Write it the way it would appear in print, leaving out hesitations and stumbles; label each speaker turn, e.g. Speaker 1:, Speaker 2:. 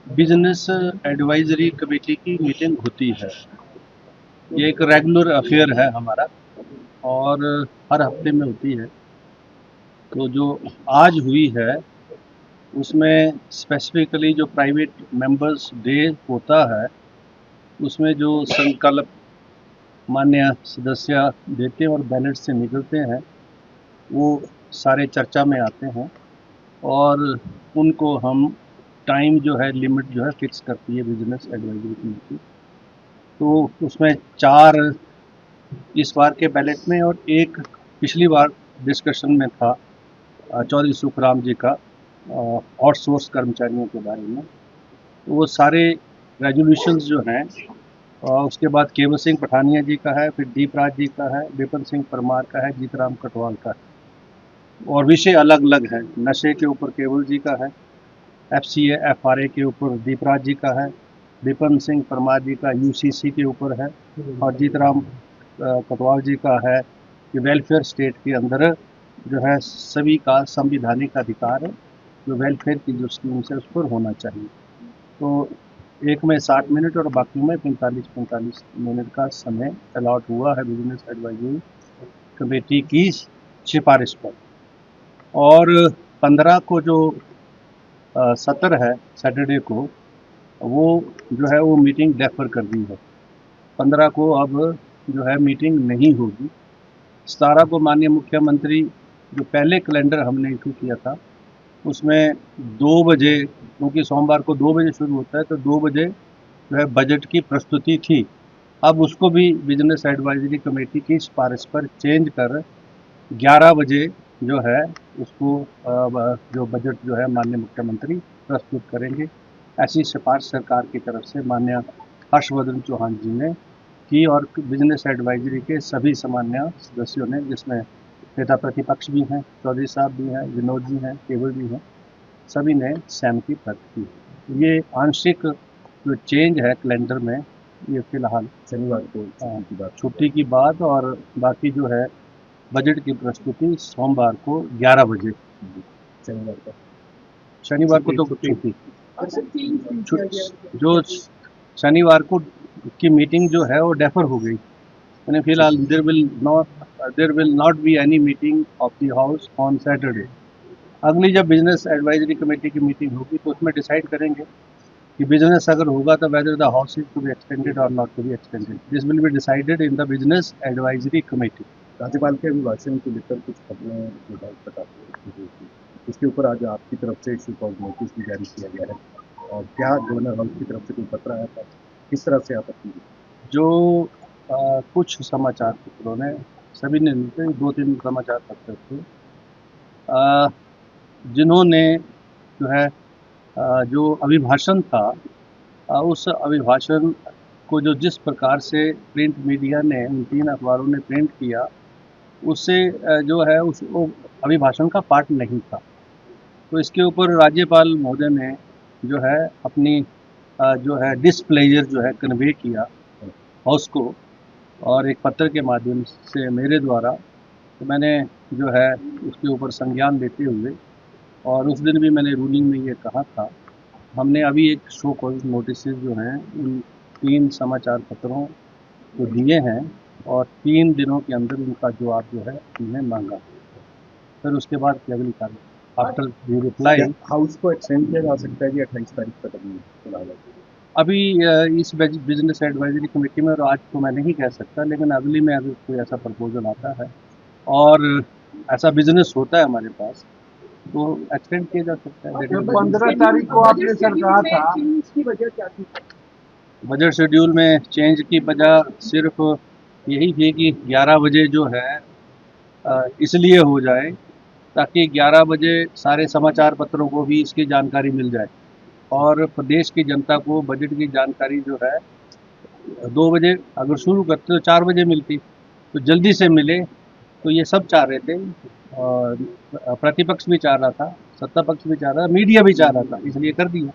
Speaker 1: Business advisory committee की meeting होती है। ये एक रेगुलर अफेयर है हमारा और हर हफ्ते में होती है। तो जो आज हुई है उसमें स्पेसिफिकली जो प्राइवेट मेंबर्स डे होता है उसमें जो संकल्प मान्य सदस्य देते हैं और बैलेट से निकलते हैं वो सारे चर्चा में आते हैं और उनको हम टाइम जो है लिमिट जो है फिक्स करती है बिजनेस एडवाइजरी कमेटी। तो उसमें 4 इस बार के बैलेट में और एक पिछली बार डिस्कशन में था चौधरी सुखराम जी का आउटसोर्स कर्मचारियों के बारे में। तो वो सारे रेजोल्यूशंस जो हैं उसके बाद केवल सिंह पठानिया जी का है, फिर दीपराज जी का है, विपिन सिंह परमार का है, जीतराम कटवाल का है और विषय अलग अलग है। नशे के ऊपर केवल जी का है, FCA FRA के ऊपर दीपराज जी का है, विपिन सिंह परमार जी का UCC के ऊपर है और जीतराम कटवाल जी का है कि वेलफेयर स्टेट के अंदर जो है सभी का संविधानिक अधिकार है, जो वेलफेयर की जो स्कीम्स है उस पर होना चाहिए। तो एक में 60 मिनट और बाकी में 45-45 मिनट का समय अलॉट हुआ है बिजनेस एडवाइजरी कमेटी की सिफारिश पर। और 15 को जो सत्र है सैटरडे को, वो जो है वो मीटिंग डेफर कर दी है। 15 को अब जो है मीटिंग नहीं होगी। 17 को माननीय मुख्यमंत्री जो पहले कैलेंडर हमने इशू किया था उसमें 2 बजे, क्योंकि सोमवार को 2 बजे शुरू होता है तो 2 बजे जो है बजट की प्रस्तुति थी। अब उसको भी बिजनेस एडवाइजरी कमेटी की सिफारिश पर चेंज कर 11 बजे जो है उसको जो बजट जो है माननीय मुख्यमंत्री प्रस्तुत करेंगे। ऐसी सिफारिश सरकार की तरफ से माननीय हर्षवर्धन चौहान जी ने की और बिजनेस एडवाइजरी के सभी सामान्य सदस्यों ने, जिसमें नेता प्रतिपक्ष भी हैं, चौधरी साहब भी हैं, विनोद जी हैं, केवल भी हैं, सभी ने सहमति व्यक्त की। ये आंशिक जो चेंज है कैलेंडर में, ये फिलहाल
Speaker 2: शनिवार को
Speaker 1: छुट्टी की बात और बाकी जो है बजट की प्रस्तुति सोमवार को 11 बजे। शनिवार को तो छुट्टी। जो शनिवार को की मीटिंग जो है वो डेफर हो गई, यानी फिलहाल there will not be any meeting of the house on Saturday. अगली जब बिजनेस एडवाइजरी कमेटी की मीटिंग होगी तो उसमें डिसाइड करेंगे कि बिजनेस अगर होगा तो whether the house is to be extended और not to be extended. This will be decided in the business advisory committee.
Speaker 2: राज्यपाल के अभिभाषण को लेकर कुछ खबरें उसके ऊपर आज आपकी तरफ से इशू कॉल नोटिस भी जारी किया गया है और क्या गवर्नर हाउस की तरफ से कोई पत्र आया था, किस तरह से आपत्ति?
Speaker 1: जो कुछ समाचार पत्रों ने, सभी ने नहीं, 2-3 समाचार पत्र थे जिन्होंने जो है जो अभिभाषण था उस अभिभाषण को जो जिस प्रकार से प्रिंट मीडिया ने, उन 3 अखबारों ने प्रिंट किया, उससे जो है उस वो अभिभाषण का पार्ट नहीं था। तो इसके ऊपर राज्यपाल महोदय ने जो है अपनी जो है डिस्प्लेजर जो है कन्वे किया हाउस को और एक पत्र के माध्यम से मेरे द्वारा। तो मैंने जो है उसके ऊपर संज्ञान लेते हुए, और उस दिन भी मैंने रूलिंग में ये कहा था, हमने अभी एक शो कॉज नोटिस जो हैं उन 3 समाचार पत्रों को दिए हैं और 3 दिनों के अंदर उनका जवाब जो है हमने मांगा। फिर उसके बाद की अगली कार्रवाई आफ्टर दी रिप्लाई।
Speaker 2: हाउस को एक्सटेंड किया जा सकता है कि 28 तारीख तक फिलहाल?
Speaker 1: अभी इस बिजनेस एडवाइजरी कमेटी में और आज तो मैं नहीं कह सकता, लेकिन अगली में अगर कोई ऐसा प्रपोजल आता है और ऐसा बिजनेस होता है हमारे पास तो एक्सटेंड किया जा सकता है।
Speaker 3: 15 तारीख को आपने सर कहा था, इसकी वजह क्या थी?
Speaker 1: बजट शेड्यूल में चेंज की वजह सिर्फ यही थी कि 11 बजे जो है इसलिए हो जाए ताकि 11 बजे सारे समाचार पत्रों को भी इसकी जानकारी मिल जाए और प्रदेश की जनता को बजट की जानकारी जो है 2 बजे अगर शुरू करते तो 4 बजे मिलती, तो जल्दी से मिले। तो ये सब चाह रहे थे और प्रतिपक्ष भी चाह रहा था, सत्ता पक्ष भी चाह रहा था, मीडिया भी चाह रहा था, इसलिए कर दिया।